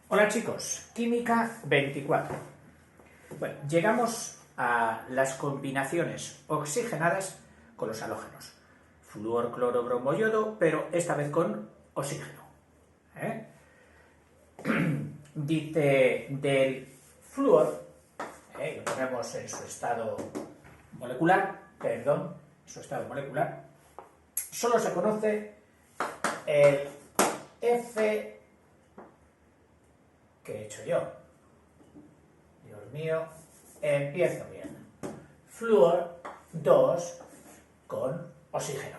Hola chicos, Química 24. Bueno, llegamos a las combinaciones oxigenadas con los halógenos. Flúor, cloro, bromo, yodo, pero esta vez con oxígeno. Dice del flúor, lo ponemos en su estado molecular, solo se conoce el F que he hecho yo. Dios mío, empiezo bien. Flúor 2 con oxígeno,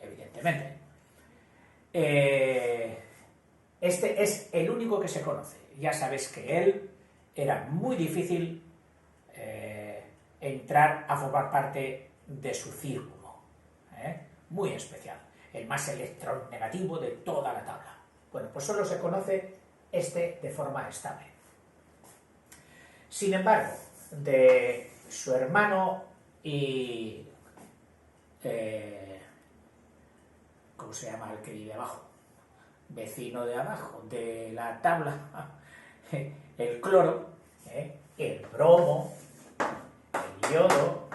evidentemente. Este es el único que se conoce. Ya sabes que él era muy difícil entrar a formar parte de su círculo. Muy especial. El más electronegativo de toda la tabla. Bueno, pues solo se conoce este de forma estable. Sin embargo, de su hermano y... ¿cómo se llama el que vive abajo? Vecino de abajo, de la tabla, el cloro, el bromo, el yodo,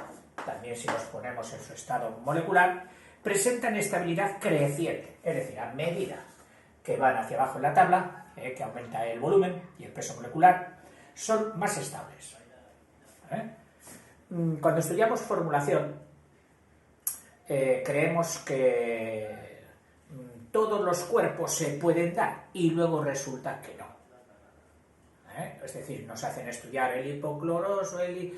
también si los ponemos en su estado molecular, presentan estabilidad creciente, es decir, a medida que van hacia abajo en la tabla, que aumenta el volumen y el peso molecular, son más estables. Cuando estudiamos formulación, creemos que todos los cuerpos se pueden dar y luego resulta que no. Es decir, nos hacen estudiar el hipocloroso, el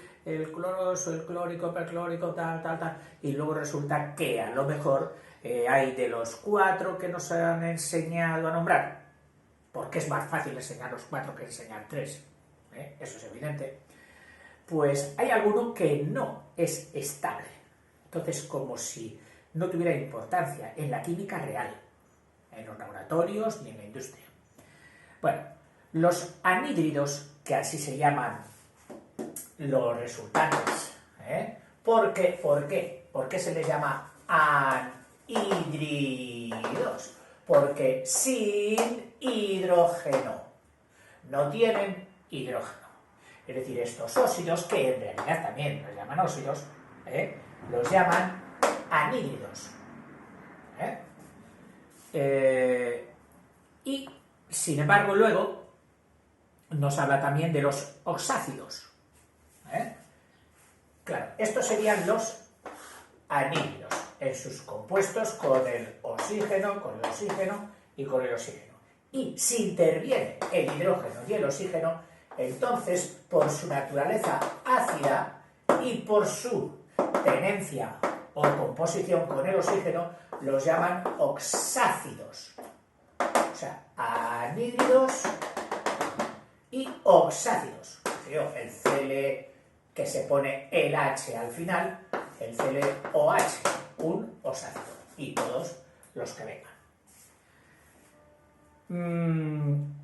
cloroso, el clórico, perclórico, tal, y luego resulta que a lo mejor hay de los 4 que nos han enseñado a nombrar, porque es más fácil enseñar los 4 que enseñar 3, eso es evidente, pues hay alguno que no es estable. Entonces, como si no tuviera importancia en la química real, en los laboratorios ni en la industria. Bueno, los anhídridos, que así se llaman los resultantes, ¿Por qué? ¿Por qué se les llama anhídridos? Porque sin hidrógeno, no tienen hidrógeno. Es decir, estos óxidos, que en realidad también los llaman óxidos, los llaman anhídridos. Y, sin embargo, luego nos habla también de los oxácidos. Claro, estos serían los anhídridos, en sus compuestos con el oxígeno y con el oxígeno. Y si interviene el hidrógeno y el oxígeno, entonces, por su naturaleza ácida y por su tenencia o composición con el oxígeno, los llaman oxácidos. O sea, anhídridos y oxácidos. El Cl que se pone el H al final, el ClOH, un oxácido. Y todos los que vengan.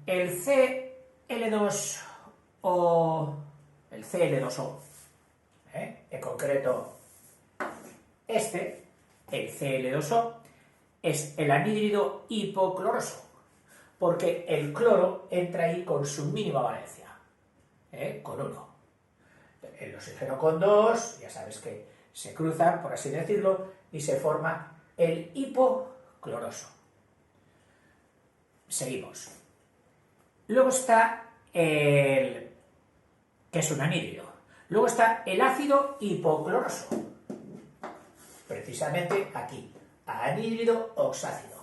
El Cl2O, en concreto el Cl2O, es el anhídrido hipocloroso, porque el cloro entra ahí con su mínima valencia, con 1. El oxígeno con 2, ya sabes que se cruzan, por así decirlo, y se forma el hipocloroso. Seguimos. Luego está que es un anhídrido. Luego está el ácido hipocloroso. Precisamente aquí. Anhídrido oxácido.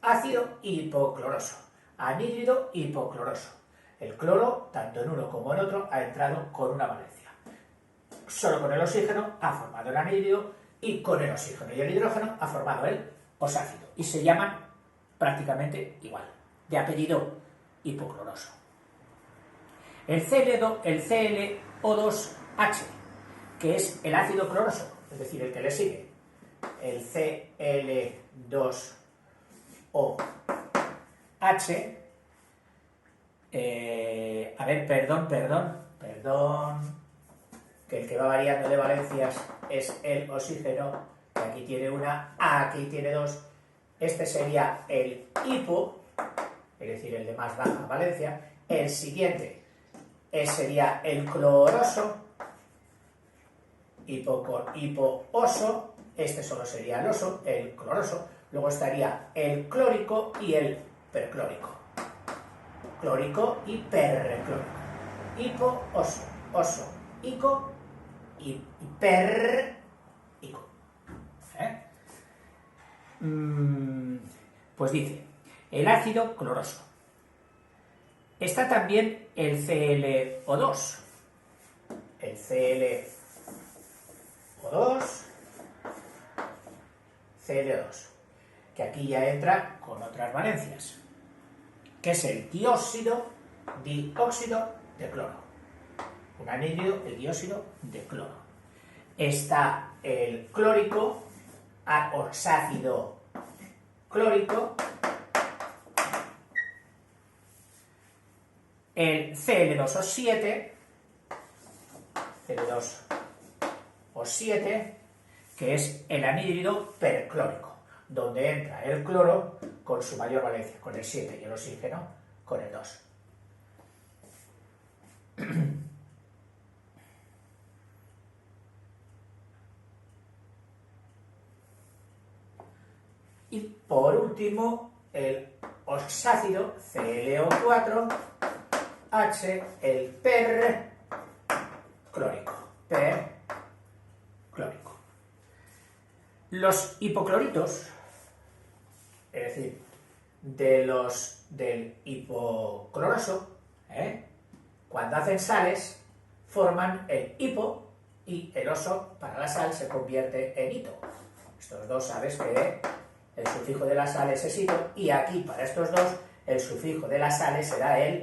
Ácido hipocloroso. Anhídrido hipocloroso. El cloro, tanto en uno como en otro, ha entrado con una valencia. Solo con el oxígeno ha formado el anhídrido y con el oxígeno y el hidrógeno ha formado el oxácido. Y se llaman prácticamente igual, de apellido hipocloroso. El ClO2H, que es el ácido cloroso, es decir, el que le sigue, el Cl2OH, perdón, que el que va variando de valencias es el oxígeno, que aquí tiene una, aquí tiene 2, este sería el hipo, es decir, el de más baja valencia. El siguiente sería el cloroso, hipooso, este solo sería el oso, el cloroso. Luego estaría el clórico y el perclórico. Clórico y perclórico. Hipooso, oso, ico y perico. Pues dice, el ácido cloroso. Está también el ClO2. El ClO2, que aquí ya entra con otras valencias, que es el dióxido de cloro. Un anhídrido, el dióxido de cloro. Está el clórico, oxácido clórico, el Cl2O7, que es el anhídrido perclórico, donde entra el cloro con su mayor valencia, con el 7, y el oxígeno con el 2. Y por último, el oxácido ClO4, H, el perclórico. Los hipocloritos, es decir, del hipocloroso, cuando hacen sales, forman el hipo y el oso para la sal se convierte en hito. Estos dos sabes que el sufijo de la sal es hito, y aquí para estos dos el sufijo de la sal será el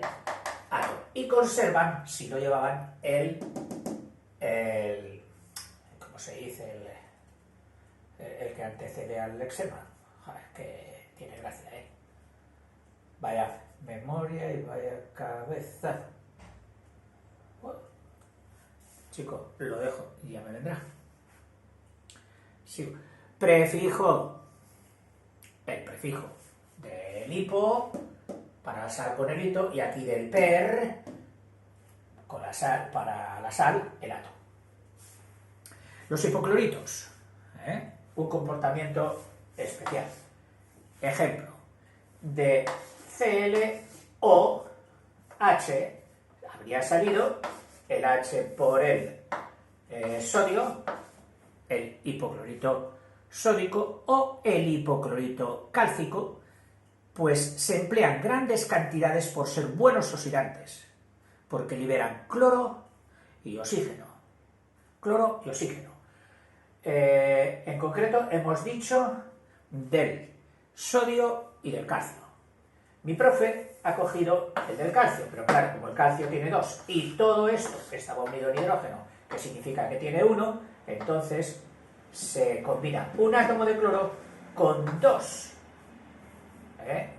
ato. Y conservan, si lo llevaban, ¿cómo se dice? El que antecede al lexema. Joder, que tiene gracia, Vaya memoria y vaya cabeza. Bueno, chico, lo dejo y ya me vendrá. Sigo. Prefijo. El prefijo del hipo para la sal con el hito, y aquí del per con la sal, para la sal, el ato. Los hipocloritos, un comportamiento especial. Ejemplo, de ClOH habría salido el H por el sodio, el hipoclorito sódico o el hipoclorito cálcico, pues se emplean grandes cantidades por ser buenos oxidantes, porque liberan cloro y oxígeno. Cloro y oxígeno. En concreto hemos dicho del sodio y del calcio. Mi profe ha cogido el del calcio, pero claro, como el calcio tiene 2 y todo esto estaba unido en hidrógeno, que significa que tiene 1, entonces se combina un átomo de cloro con 2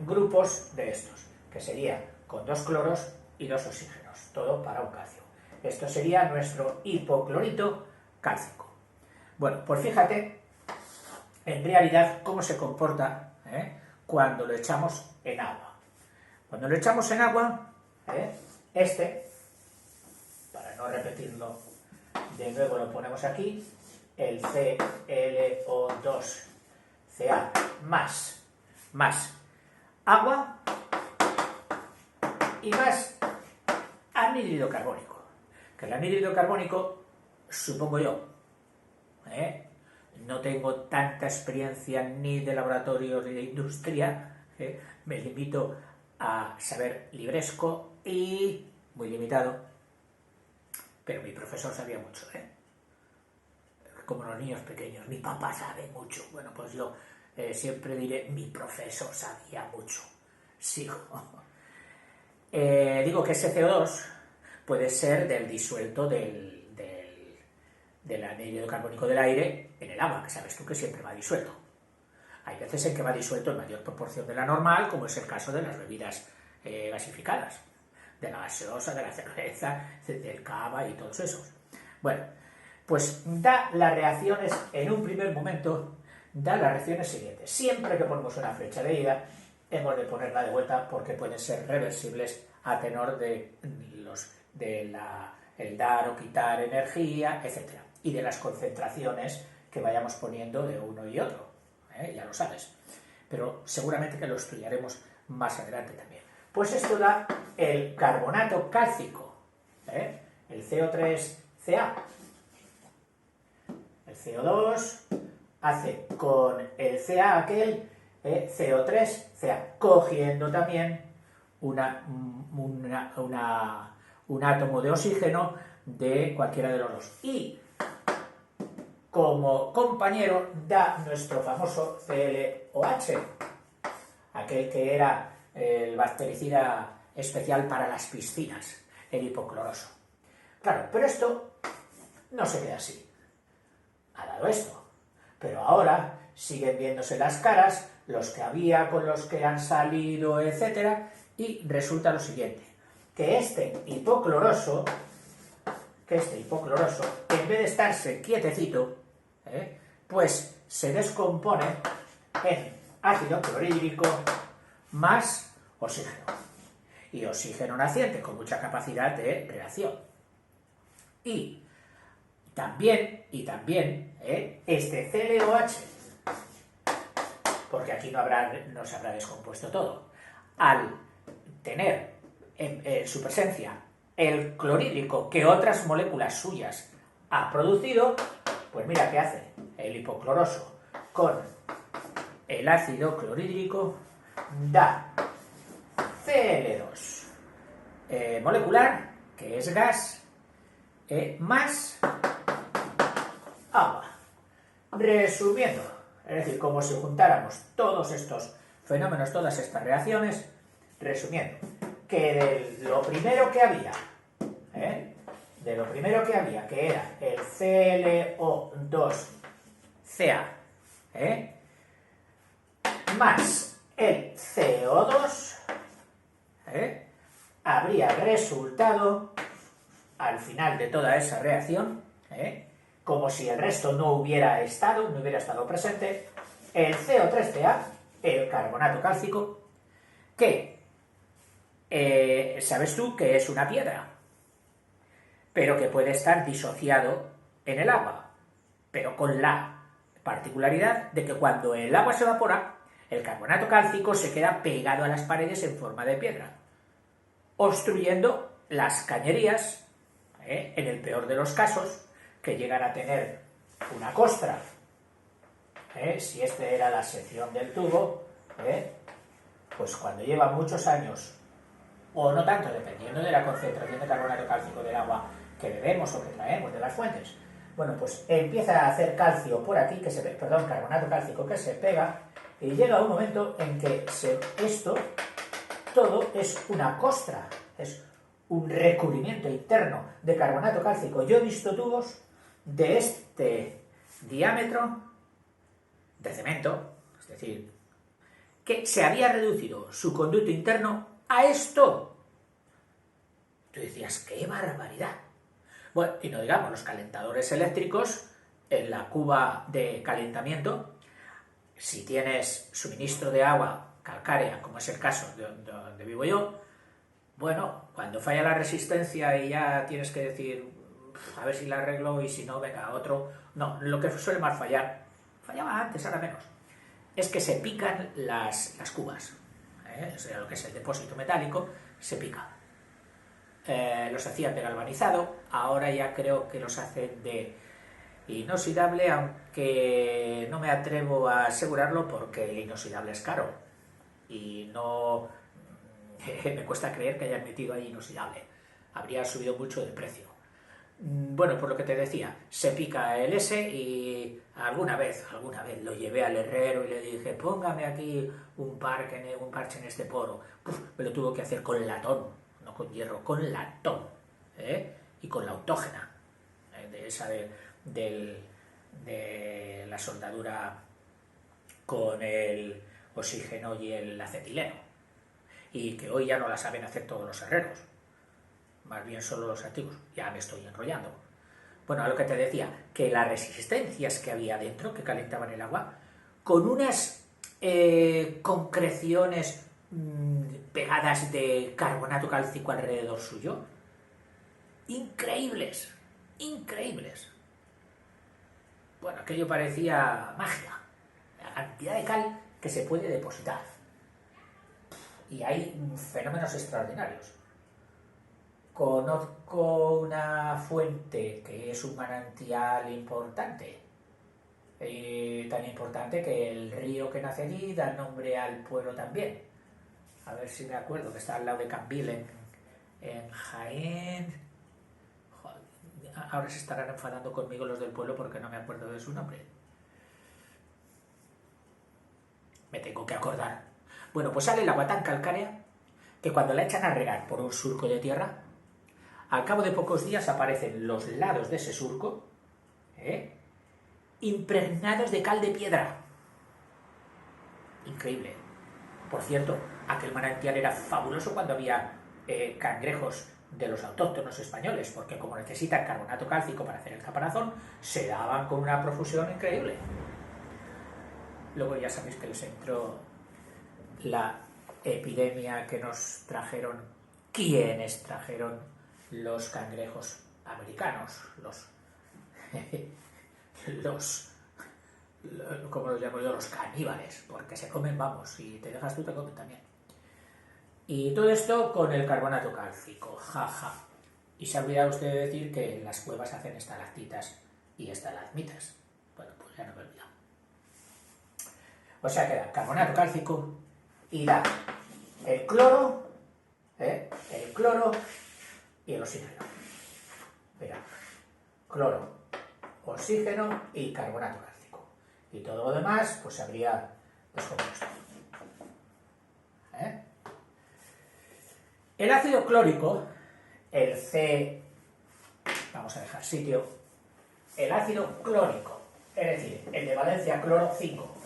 grupos de estos, que sería con 2 cloros y 2 oxígenos, todo para un calcio. Esto sería nuestro hipoclorito cálcico. Bueno, pues fíjate en realidad cómo se comporta cuando lo echamos en agua. Cuando lo echamos en agua, para no repetirlo de nuevo, lo ponemos aquí, el ClO2Ca más agua y más anhídrido carbónico. Que el anhídrido carbónico, supongo yo, no tengo tanta experiencia ni de laboratorio ni de industria, me limito a saber libresco y muy limitado, pero mi profesor sabía mucho, como los niños pequeños, mi papá sabe mucho. Bueno, pues yo siempre diré, mi profesor sabía mucho. Sigo. Digo que ese CO2 puede ser del disuelto del anhídrido carbónico del aire en el agua, que sabes tú que siempre va disuelto. Hay veces en que va disuelto en mayor proporción de la normal, como es el caso de las bebidas gasificadas, de la gaseosa, de la cerveza, del cava y todos esos. Bueno, pues da las reacciones, en un primer momento, da las reacciones siguientes. Siempre que ponemos una flecha de ida, hemos de ponerla de vuelta porque pueden ser reversibles a tenor de el dar o quitar energía, etc. Y de las concentraciones que vayamos poniendo de uno y otro, ya lo sabes. Pero seguramente que lo estudiaremos más adelante también. Pues esto da el carbonato cálcico, el CO3Ca. El CO2 hace con el Ca aquel CO3Ca, cogiendo también un átomo de oxígeno de cualquiera de los dos. Y como compañero da nuestro famoso ClOH, aquel que era el bactericida especial para las piscinas, el hipocloroso. Claro, pero esto no se queda así. Ha dado esto. Pero ahora siguen viéndose las caras, los que había con los que han salido, etc. Y resulta lo siguiente, que este hipocloroso, en vez de estarse quietecito, pues se descompone en ácido clorhídrico más oxígeno. Y oxígeno naciente con mucha capacidad de reacción. Y también, este ClOH, porque aquí no se habrá descompuesto todo, al tener en su presencia el clorhídrico que otras moléculas suyas ha producido, pues mira qué hace el hipocloroso con el ácido clorhídrico, da Cl2 molecular, que es gas, más agua. Resumiendo, es decir, como si juntáramos todos estos fenómenos, todas estas reacciones, resumiendo, que de lo primero que había, que era el ClO2Ca, más el CO2, habría resultado, al final de toda esa reacción, como si el resto no hubiera estado presente, el CO3Ca, el carbonato cálcico, que sabes tú que es una piedra, pero que puede estar disociado en el agua, pero con la particularidad de que cuando el agua se evapora, el carbonato cálcico se queda pegado a las paredes en forma de piedra, obstruyendo las cañerías, en el peor de los casos, que llegan a tener una costra, si este era la sección del tubo, pues cuando lleva muchos años, o no tanto, dependiendo de la concentración de carbonato cálcico del agua que bebemos o que traemos de las fuentes, bueno, pues empieza a hacer calcio por aquí, carbonato cálcico que se pega, y llega un momento en que esto todo es una costra, es un recubrimiento interno de carbonato cálcico. Yo he visto tubos de este diámetro de cemento, es decir, que se había reducido su conducto interno a esto. Tú decías, ¡qué barbaridad! Bueno, y no digamos los calentadores eléctricos en la cuba de calentamiento. Si tienes suministro de agua calcárea, como es el caso de donde vivo yo, bueno, cuando falla la resistencia y ya tienes que decir, a ver si la arreglo y si no, venga, otro. No, lo que suele más fallaba antes, ahora menos, es que se pican las cubas. O sea, lo que es el depósito metálico, se pica. Los hacían de galvanizado, ahora ya creo que los hacen de inoxidable, aunque no me atrevo a asegurarlo porque el inoxidable es caro y no me cuesta creer que hayan metido ahí inoxidable, habría subido mucho de precio. Bueno, por lo que te decía, se pica el S y alguna vez lo llevé al herrero y le dije, póngame aquí un parche en este poro. Me lo tuvo que hacer con latón, no con hierro, con latón, y con la autógena, de la soldadura con el oxígeno y el acetileno, y que hoy ya no la saben hacer todos los herreros, más bien solo los antiguos. Ya me estoy enrollando. Bueno, a lo que te decía, que las resistencias que había dentro, que calentaban el agua, con unas concreciones pegadas de carbonato cálcico alrededor suyo. Increíbles, increíbles. Bueno, aquello parecía magia. La cantidad de cal que se puede depositar. Y hay fenómenos extraordinarios. Conozco una fuente que es un manantial importante. Tan importante que el río que nace allí da nombre al pueblo también. A ver si me acuerdo, que está al lado de Cambil, en Jaén. Joder, ahora se estarán enfadando conmigo los del pueblo porque no me acuerdo de su nombre. Me tengo que acordar. Bueno, pues sale el agua tan calcárea que cuando la echan a regar por un surco de tierra, al cabo de pocos días aparecen los lados de ese surco, impregnados de cal de piedra. Increíble. Por cierto, aquel manantial era fabuloso cuando había cangrejos de los autóctonos españoles, porque como necesitan carbonato cálcico para hacer el caparazón, se daban con una profusión increíble. Luego ya sabéis que les entró la epidemia que nos trajeron, quienes trajeron los cangrejos americanos, ¿cómo los llamo yo? Los caníbales, porque se comen, vamos, si te dejas tú te comen también. Y todo esto con el carbonato cálcico, jaja. Y se ha olvidado usted de decir que en las cuevas hacen estalactitas y estalagmitas. Bueno, pues ya no me he olvidado. O sea que da carbonato cálcico y da el cloro y el oxígeno. Mira, cloro, oxígeno y carbonato cálcico. Y todo lo demás, pues se habría descompuesto. El ácido clórico, el C, vamos a dejar sitio, el ácido clórico, es decir, el de valencia cloro 5.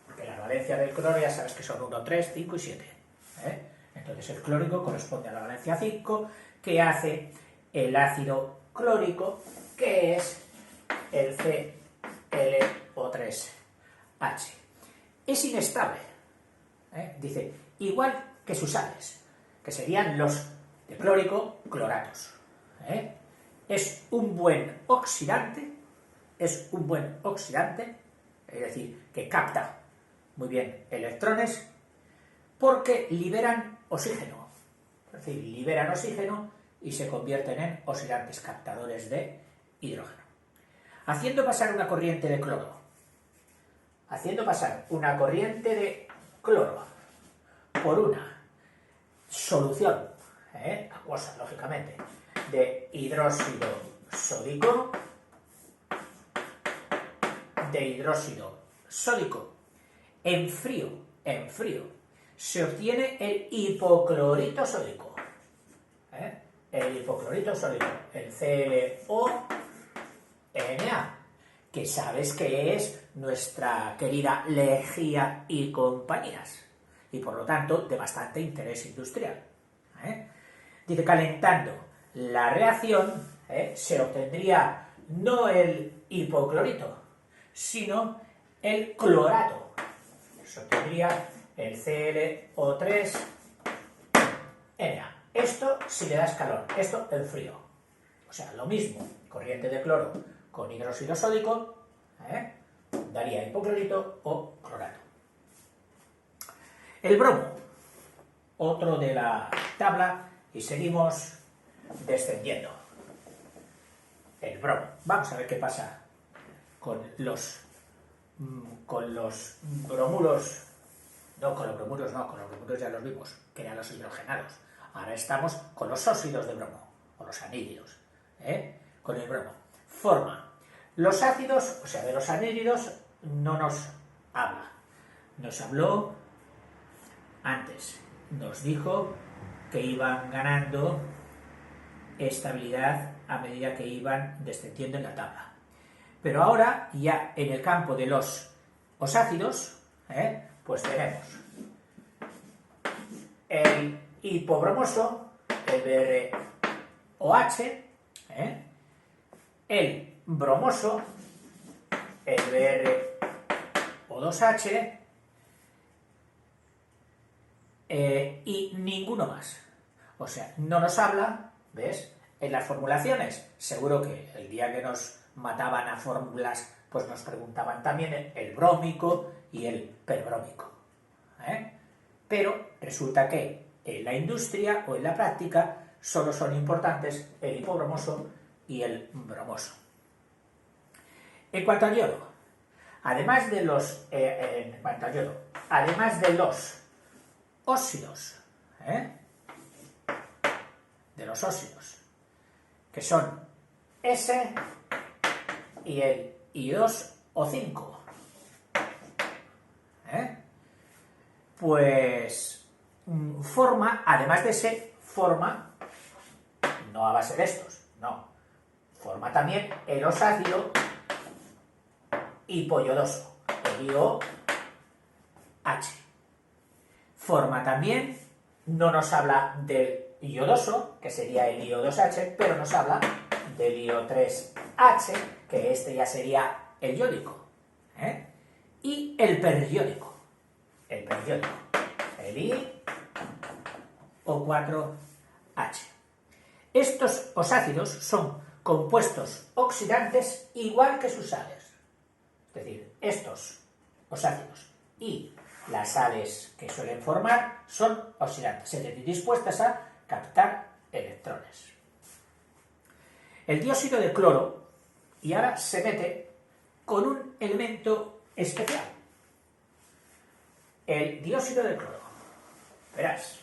Porque la valencia del cloro ya sabes que son 1, 3, 5 y 7. Entonces el clórico corresponde a la valencia 5, que hace el ácido clórico, que es el ClO3H. Es inestable, dice, igual que sus sales, que serían los de clórico cloratos. Es un buen oxidante, es decir, que capta muy bien electrones, porque liberan oxígeno, es decir, liberan oxígeno y se convierten en oxidantes captadores de hidrógeno. Haciendo pasar una corriente de cloro, por una solución, acuosa, lógicamente, de hidróxido sódico, en frío, se obtiene el hipoclorito sódico. El ClONa, que sabes que es nuestra querida lejía y compañías, y por lo tanto de bastante interés industrial. Dice, calentando la reacción, se obtendría no el hipoclorito, sino el clorato. Se obtendría el ClO3Na. Esto si le das calor, esto en frío. O sea, lo mismo, corriente de cloro con hidróxido sódico, daría hipoclorito o clorato. El bromo, otro de la tabla, y seguimos descendiendo. El bromo. Vamos a ver qué pasa con los bromuro ya los vimos, que eran los hidrogenados. Ahora estamos con los óxidos de bromo, o los anhídridos, con el bromo. Forma. Los ácidos, o sea, de los anhídridos no nos habla. Nos habló antes, nos dijo que iban ganando estabilidad a medida que iban descendiendo en la tabla. Pero ahora, ya en el campo de los osácidos, pues tenemos el hipobromoso, el BrOH, el bromoso, el BrO2H y ninguno más. O sea, no nos habla, ¿ves? En las formulaciones, seguro que el día que nos mataban a fórmulas, pues nos preguntaban también el brómico y el perbrómico. Pero resulta que en la industria o en la práctica solo son importantes el hipobromoso y el bromoso. En cuanto al yodo, además de los óxidos, que son S y el I2O5, pues forma, además de ese, forma, no a base de estos, no, forma también el osácido hipoyodoso, el IOH. Forma también, no nos habla del iodoso, que sería el IO2H, pero nos habla del IO3H, que este ya sería el yódico, y el periódico, el IO4H. Estos osácidos son compuestos oxidantes igual que sus sales. Es decir, estos osácidos y las sales que suelen formar son oxidantes, es decir, dispuestas a captar electrones. El dióxido de cloro, y ahora se mete con un elemento especial. El dióxido de cloro, verás,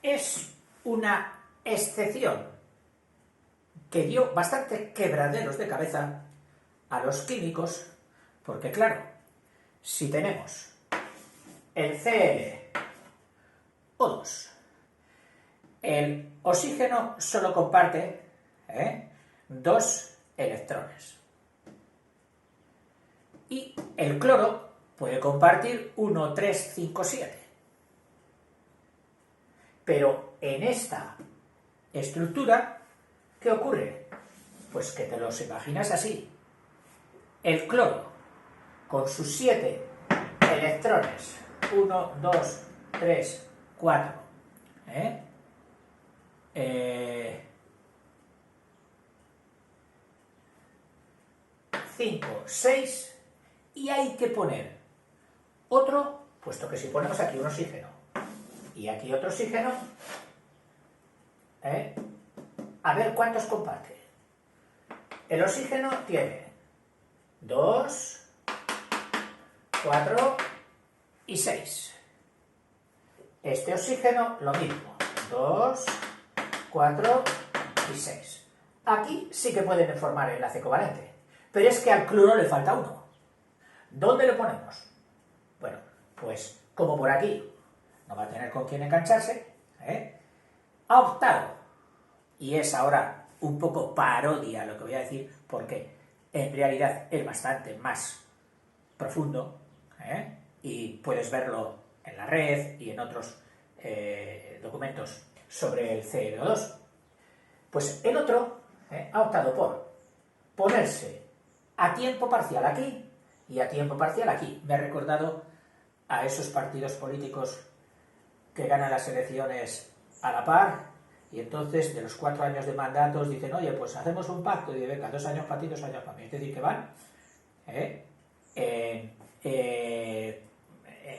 es una excepción que dio bastante quebraderos de cabeza a los químicos, porque claro, si tenemos el ClO2, el oxígeno solo comparte 2 electrones y el cloro puede compartir 1, 3, 5, 7. Pero en esta estructura, ¿qué ocurre? Pues que te los imaginas así. El cloro, con sus 7 electrones, 1, 2, 3, 4, 5, 6, y hay que poner otro, puesto que si ponemos aquí un oxígeno y aquí otro oxígeno, a ver cuántos comparte. El oxígeno tiene 2, 4 y 6. Este oxígeno lo mismo, 2, 4 y 6. Aquí sí que pueden formar enlace covalente, pero es que al cloro le falta uno. ¿Dónde lo ponemos? Bueno, pues como por aquí no va a tener con quién engancharse, ha optado, y es ahora un poco parodia lo que voy a decir, porque en realidad es bastante más profundo, y puedes verlo en la red y en otros documentos sobre el ClO2. Pues el otro ha optado por ponerse a tiempo parcial aquí y a tiempo parcial aquí. Me ha recordado a esos partidos políticos que ganan las elecciones a la par, y entonces de los 4 años de mandatos dicen, oye, pues hacemos un pacto, y venga, 2 años para ti, 2 años para mí. Es decir, que van en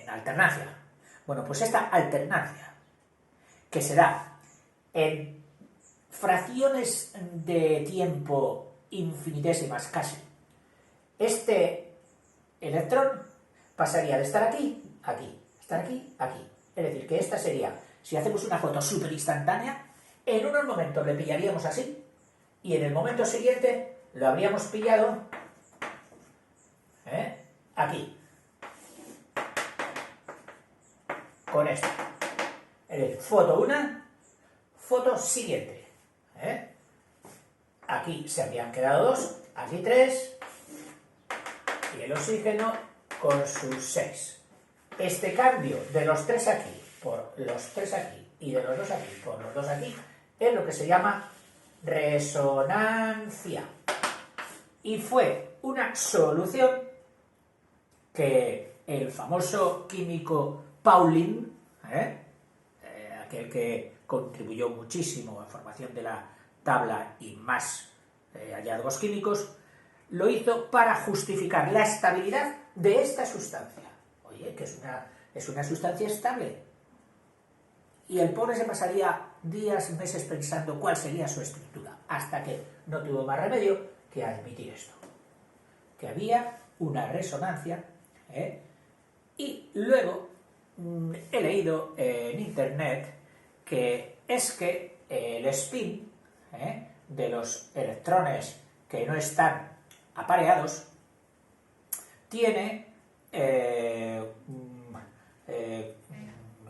alternancia. Bueno, pues esta alternancia, que se da en fracciones de tiempo infinitésimas casi, este electrón pasaría de estar aquí, aquí, estar aquí, aquí. Es decir, que esta sería, si hacemos una foto súper instantánea, en unos momentos le pillaríamos así, y en el momento siguiente lo habríamos pillado aquí, con esto. Es decir, foto una, foto siguiente. Aquí se habrían quedado 2, aquí 3, y el oxígeno con sus 6. Este cambio de los 3 aquí por los 3 aquí y de los 2 aquí por los 2 aquí es lo que se llama resonancia. Y fue una solución que el famoso químico Pauling, aquel que contribuyó muchísimo a la formación de la tabla y más hallazgos químicos, lo hizo para justificar la estabilidad de esta sustancia. Oye, que es una sustancia estable. Y el pobre se pasaría días, meses pensando cuál sería su estructura, hasta que no tuvo más remedio que admitir esto, que había una resonancia, y luego he leído en internet que el spin de los electrones que no están apareados tiene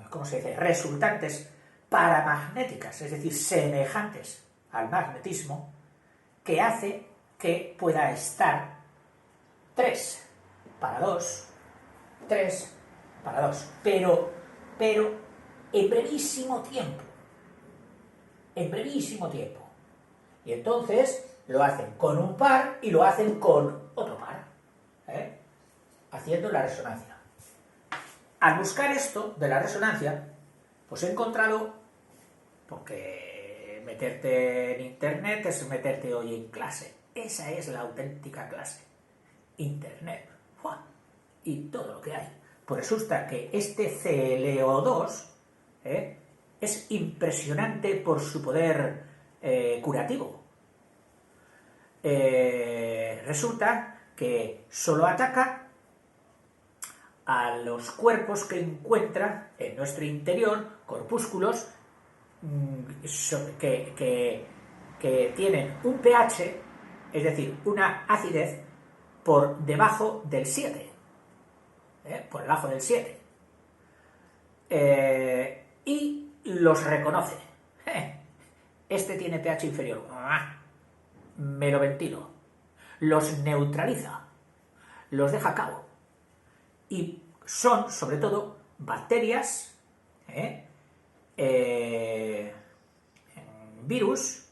¿cómo se dice? Resultantes paramagnéticas, es decir, semejantes al magnetismo, que hace que pueda estar 3 para 2, 3 para 2, pero en brevísimo tiempo, y entonces lo hacen con un par y lo hacen con otro par, haciendo la resonancia. Al buscar esto de la resonancia, pues he encontrado, porque meterte en internet es meterte hoy en clase, esa es la auténtica clase, internet, ¡fua! Y todo lo que hay. Pues resulta que este ClO2 es impresionante por su poder curativo. Resulta que solo ataca a los cuerpos que encuentra en nuestro interior, corpúsculos que tienen un pH, es decir, una acidez por debajo del 7, por debajo del 7, y los reconoce. Este tiene pH inferior, me lo ventilo, los neutraliza, los deja a cabo. Y son, sobre todo, bacterias, virus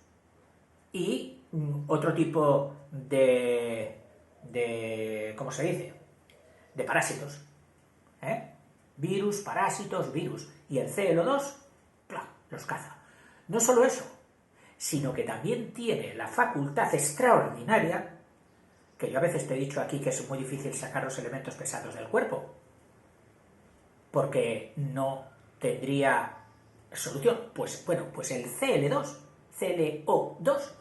y otro tipo de ¿cómo se dice? De parásitos. Virus, parásitos, virus. Y el ClO2, claro, los caza. No solo eso, sino que también tiene la facultad extraordinaria, que yo a veces te he dicho aquí que es muy difícil sacar los elementos pesados del cuerpo, porque no tendría solución. Pues bueno, pues el ClO2,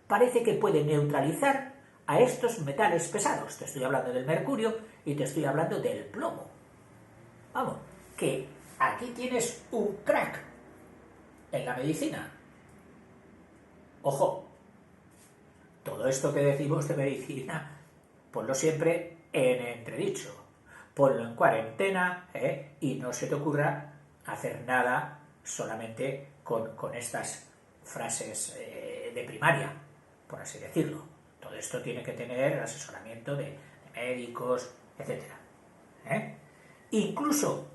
parece que puede neutralizar a estos metales pesados. Te estoy hablando del mercurio y te estoy hablando del plomo. Vamos, que aquí tienes un crack en la medicina. Ojo, todo esto que decimos de medicina, ponlo siempre en entredicho, ponlo en cuarentena, y no se te ocurra hacer nada solamente con estas frases de primaria, por así decirlo. Todo esto tiene que tener asesoramiento de médicos, etc. Incluso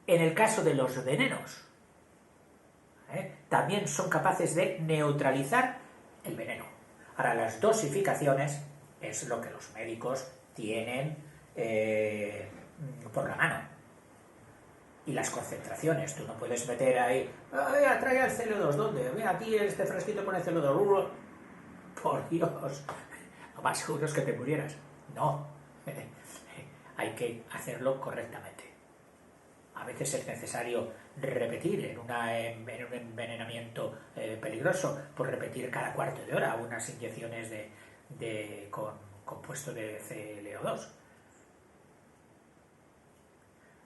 en el caso de los venenos, también son capaces de neutralizar el veneno. Ahora, las dosificaciones es lo que los médicos tienen por la mano. Y las concentraciones, tú no puedes meter ahí, trae el ClO2, ¿dónde? Ve aquí este fresquito con el ClO2. Por Dios, lo más seguro es que te murieras. No, hay que hacerlo correctamente. A veces es necesario repetir en un envenenamiento peligroso, por repetir cada cuarto de hora unas inyecciones con compuesto de ClO2.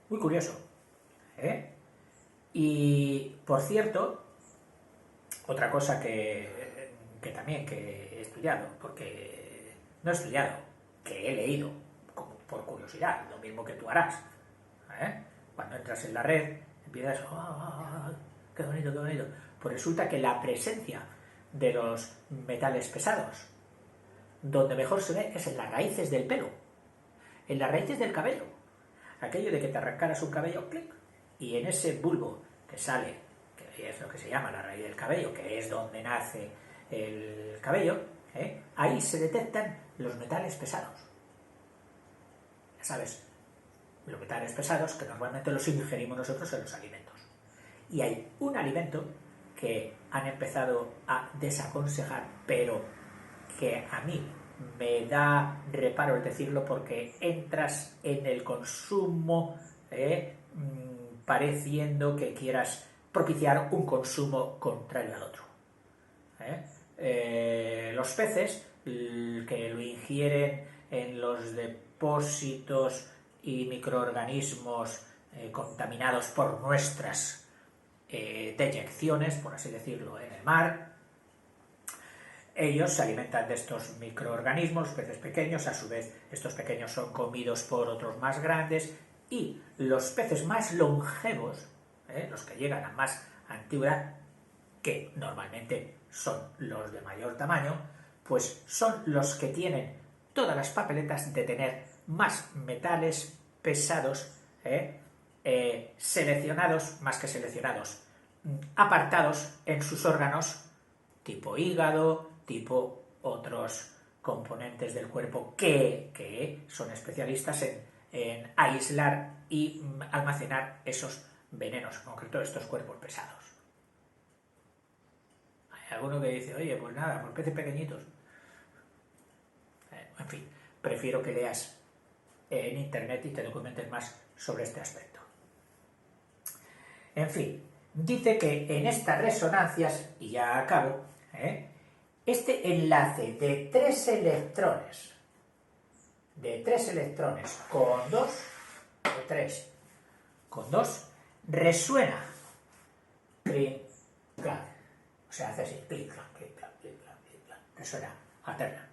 Muy curioso. Y, por cierto, otra cosa que también que he estudiado, porque no he estudiado, que he leído como por curiosidad, lo mismo que tú harás. Cuando entras en la red, empiezas, qué bonito, qué bonito. Pues resulta que la presencia de los metales pesados, donde mejor se ve, es en las raíces del pelo, en las raíces del cabello. Aquello de que te arrancaras un cabello, clic, y en ese bulbo que sale, que es lo que se llama la raíz del cabello, que es donde nace el cabello, ahí se detectan los metales pesados. Ya sabes, los metales pesados que normalmente los ingerimos nosotros en los alimentos. Y hay un alimento que han empezado a desaconsejar, pero que a mí me da reparo el decirlo porque entras en el consumo pareciendo que quieras propiciar un consumo contrario al otro. Los peces que lo ingieren en los depósitos y microorganismos contaminados por nuestras deyecciones, por así decirlo, en el mar, ellos se alimentan de estos microorganismos, los peces pequeños, a su vez estos pequeños son comidos por otros más grandes, y los peces más longevos, los que llegan a más antigüedad, que normalmente son los de mayor tamaño, pues son los que tienen todas las papeletas de tener más metales pesados, seleccionados, más que seleccionados, apartados en sus órganos, tipo hígado, tipo otros componentes del cuerpo que son especialistas en aislar y almacenar esos venenos, en concreto estos cuerpos pesados. Hay alguno que dice, oye, pues nada, por peces pequeñitos. En fin, prefiero que leas en internet y te documentes más sobre este aspecto. En fin, dice que en estas resonancias, y ya acabo, este enlace de tres electrones con dos, resuena, clic, clac, o sea, hace así, clic, clac, clic, clac, clic, clac, clic, clac, resuena, alterna,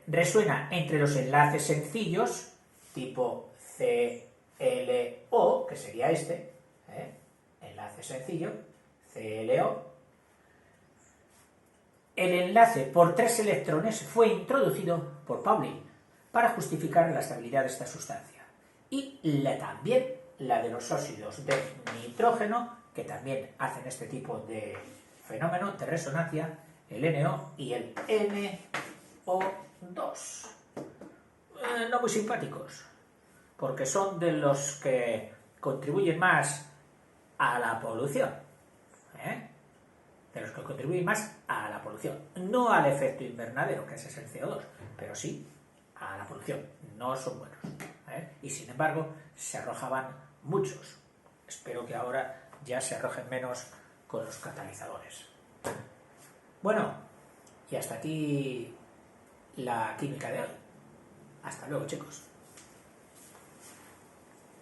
resuena entre los enlaces sencillos, tipo CLO, que sería este, enlace sencillo, CLO. El enlace por tres electrones fue introducido por Pauling para justificar la estabilidad de esta sustancia. Y también la de los óxidos de nitrógeno, que también hacen este tipo de fenómeno de resonancia, el NO y el NO2. No muy simpáticos, porque son de los que contribuyen más a la polución. De los que contribuyen más a la polución. No al efecto invernadero, que ese es el CO2, pero sí a la polución. No son buenos. Y sin embargo, se arrojaban muchos. Espero que ahora ya se arrojen menos con los catalizadores. Bueno, y hasta aquí la química de hoy. Hasta luego, chicos.